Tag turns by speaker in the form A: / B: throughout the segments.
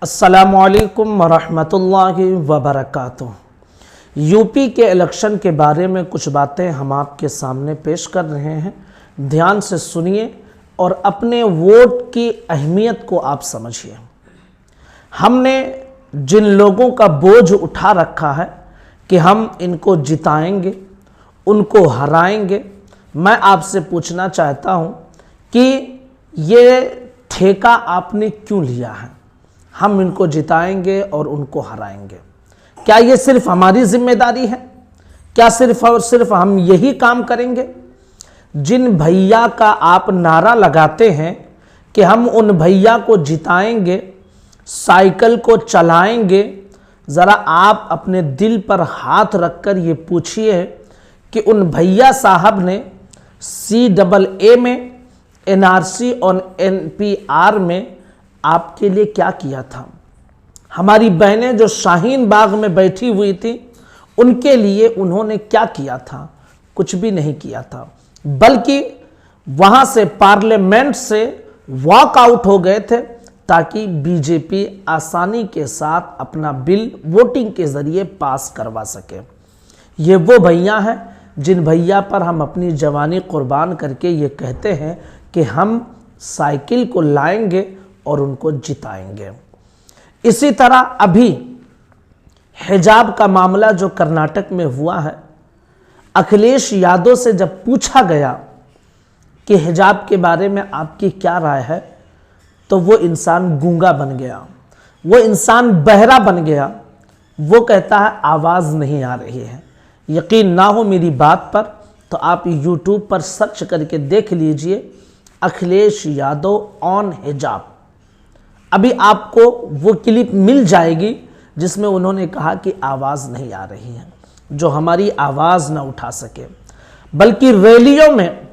A: अस्सलामुअलैकुम वरहमतुल्लाहि वबरकातुह। यूपी के इलेक्शन के बारे में कुछ बातें हम आपके सामने पेश कर रहे हैं। ध्यान से सुनिए और अपने वोट की अहमियत को आप समझिए। हमने जिन लोगों का बोझ उठा रखा है कि हम इनको जिताएंगे, उनको हराएंगे, मैं आपसे पूछना चाहता हूं कि ये ठेका आपने क्यों लिया है? हम इनको जिताएंगे और उनको हराएंगे। क्या ये सिर्फ हमारी जिम्मेदारी है? क्या सिर्फ और सिर्फ हम यही काम करेंगे? जिन भैया का आप नारा लगाते हैं कि हम उन भैया को जिताएंगे, साइकिल को चलाएंगे, ज़रा आप अपने दिल पर हाथ रखकर ये पूछिए कि उन भैया साहब ने CAA में, NRC और NPR में आपके लिए क्या किया था? हमारी बहनें जो शाहीन बाग में बैठी हुई थी, उनके लिए उन्होंने क्या किया था? कुछ भी नहीं किया था, बल्कि वहां से पार्लियामेंट से वॉक आउट हो गए थे ताकि बीजेपी आसानी के साथ अपना बिल वोटिंग के जरिए पास करवा सके। ये वो भैया हैं जिन भैया पर हम अपनी जवानी कुर्बान करके ये कहते हैं कि हम साइकिल को लाएंगे और उनको जिताएंगे। इसी तरह अभी हिजाब का मामला जो कर्नाटक में हुआ है, अखिलेश यादव से जब पूछा गया कि हिजाब के बारे में आपकी क्या राय है, तो वो इंसान गूंगा बन गया, वो इंसान बहरा बन गया। वो कहता है आवाज़ नहीं आ रही है। यकीन ना हो मेरी बात पर तो आप YouTube पर सर्च करके देख लीजिए, अखिलेश यादव ऑन हिजाब। अभी आपको वो क्लिप मिल जाएगी जिसमें उन्होंने कहा कि आवाज़ नहीं आ रही है, जो हमारी आवाज़ ना उठा सके, बल्कि रैलियों में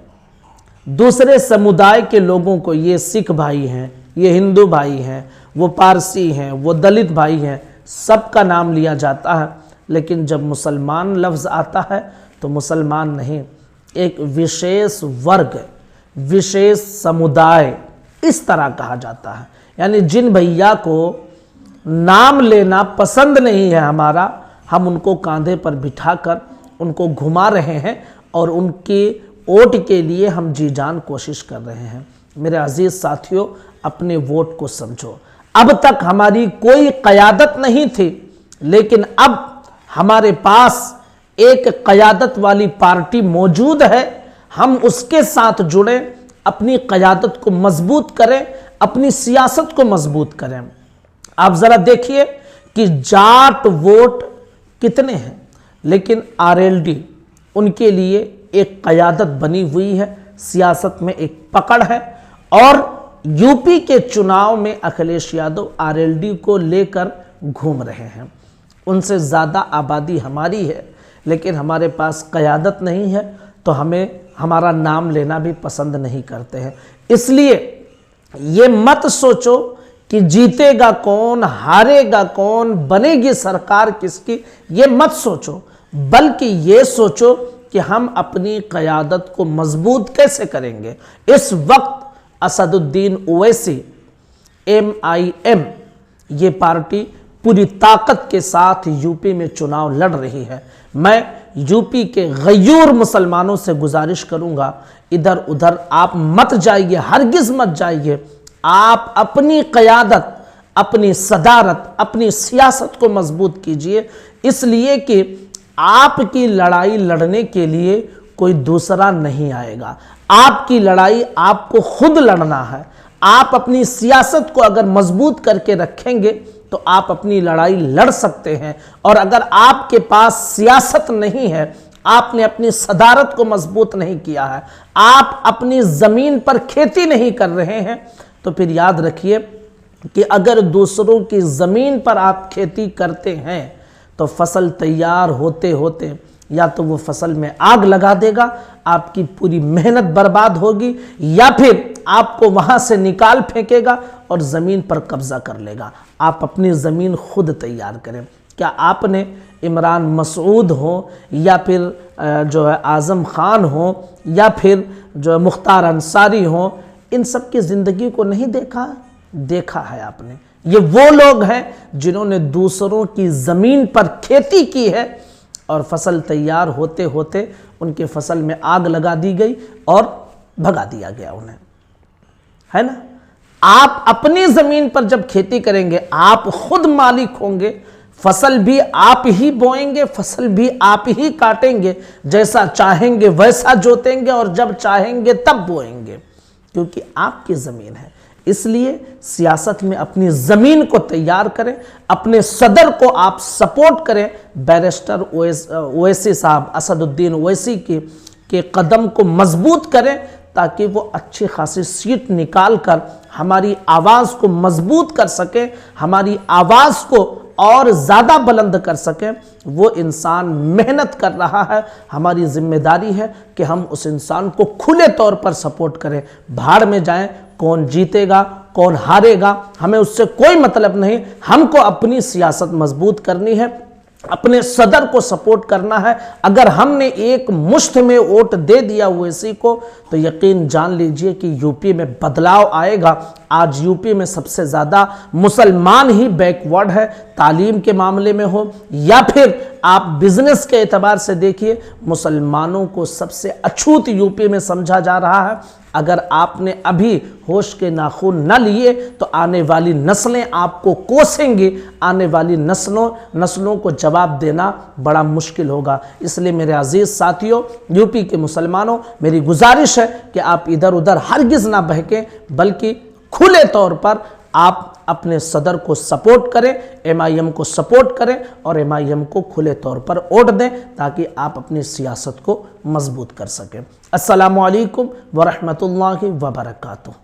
A: दूसरे समुदाय के लोगों को, ये सिख भाई हैं, ये हिंदू भाई हैं, वो पारसी हैं, वो दलित भाई हैं, सबका नाम लिया जाता है। लेकिन जब मुसलमान लफ्ज़ आता है तो मुसलमान नहीं, एक विशेष वर्ग, विशेष समुदाय, इस तरह कहा जाता है। यानी जिन भैया को नाम लेना पसंद नहीं है हमारा, हम उनको कांधे पर बिठाकर उनको घुमा रहे हैं और उनके वोट के लिए हम जी जान कोशिश कर रहे हैं। मेरे अजीज साथियों, अपने वोट को समझो। अब तक हमारी कोई क़यादत नहीं थी, लेकिन अब हमारे पास एक क़यादत वाली पार्टी मौजूद है। हम उसके साथ जुड़े, अपनी क़यादत को मजबूत करें, अपनी सियासत को मजबूत करें। आप ज़रा देखिए कि जाट वोट कितने हैं, लेकिन RLD उनके लिए एक क़यादत बनी हुई है, सियासत में एक पकड़ है। और यूपी के चुनाव में अखिलेश यादव RLD को लेकर घूम रहे हैं। उनसे ज़्यादा आबादी हमारी है, लेकिन हमारे पास क़यादत नहीं है, तो हमें हमारा नाम लेना भी पसंद नहीं करते हैं। इसलिए ये मत सोचो कि जीतेगा कौन, हारेगा कौन, बनेगी सरकार किसकी, ये मत सोचो, बल्कि ये सोचो कि हम अपनी क़यादत को मजबूत कैसे करेंगे। इस वक्त असदुद्दीन ओवैसी MIM ये पार्टी पूरी ताकत के साथ यूपी में चुनाव लड़ रही है। मैं यूपी के गयूर मुसलमानों से गुजारिश करूंगा, इधर उधर आप मत जाइए, हरगिज मत जाइए। आप अपनी क़यादत, अपनी सदारत, अपनी सियासत को मजबूत कीजिए, इसलिए कि आपकी लड़ाई लड़ने के लिए कोई दूसरा नहीं आएगा। आपकी लड़ाई आपको खुद लड़ना है। आप अपनी सियासत को अगर मजबूत करके रखेंगे तो आप अपनी लड़ाई लड़ सकते हैं। और अगर आपके पास सियासत नहीं है, आपने अपनी सदारत को मजबूत नहीं किया है, आप अपनी ज़मीन पर खेती नहीं कर रहे हैं, तो फिर याद रखिए कि अगर दूसरों की ज़मीन पर आप खेती करते हैं तो फसल तैयार होते होते या तो वो फसल में आग लगा देगा, आपकी पूरी मेहनत बर्बाद होगी, या फिर आपको वहाँ से निकाल फेंकेगा और ज़मीन पर कब्ज़ा कर लेगा। आप अपनी ज़मीन खुद तैयार करें। क्या आपने इमरान मसूद हो या फिर जो है आज़म ख़ान हो या फिर जो है मुख्तार अंसारी हो, इन सब की ज़िंदगी को नहीं देखा? देखा है आपने। ये वो लोग हैं जिन्होंने दूसरों की ज़मीन पर खेती की है और फसल तैयार होते होते उनके फसल में आग लगा दी गई और भगा दिया गया उन्हें, है ना। आप अपनी ज़मीन पर जब खेती करेंगे आप खुद मालिक होंगे, फसल भी आप ही बोएंगे, फसल भी आप ही काटेंगे, जैसा चाहेंगे वैसा जोतेंगे और जब चाहेंगे तब बोएंगे, क्योंकि आपकी ज़मीन है। इसलिए सियासत में अपनी ज़मीन को तैयार करें, अपने सदर को आप सपोर्ट करें। बैरिस्टर ओवैसी साहब, असदुद्दीन ओवैसी के कदम को मजबूत करें ताकि वो अच्छी खासी सीट निकाल कर हमारी आवाज़ को मजबूत कर सके, हमारी आवाज़ को और ज़्यादा बुलंद कर सके। वो इंसान मेहनत कर रहा है, हमारी जिम्मेदारी है कि हम उस इंसान को खुले तौर पर सपोर्ट करें। भाड़ में जाएं, कौन जीतेगा कौन हारेगा हमें उससे कोई मतलब नहीं। हमको अपनी सियासत मजबूत करनी है, अपने सदर को सपोर्ट करना है। अगर हमने एक मुश्त में वोट दे दिया ओवैसी को तो यकीन जान लीजिए कि यूपी में बदलाव आएगा। आज यूपी में सबसे ज़्यादा मुसलमान ही बैकवर्ड है, तालीम के मामले में हो या फिर आप बिजनेस के एतबार से देखिए, मुसलमानों को सबसे अछूत यूपी में समझा जा रहा है। अगर आपने अभी होश के नाखून न लिए तो आने वाली नस्लें आपको कोसेंगी, आने वाली नस्लों को जवाब देना बड़ा मुश्किल होगा। इसलिए मेरे अजीज साथियों, यूपी के मुसलमानों, मेरी गुजारिश है कि आप इधर उधर हरगिज़ ना बहकें, बल्कि खुले तौर पर आप अपने सदर को सपोर्ट करें, एमआईएम को सपोर्ट करें और एमआईएम को खुले तौर पर वोट दें ताकि आप अपनी सियासत को मजबूत कर सकें। अस्सलामु अलैकुम व रहमतुल्लाहि व बरकातुहू।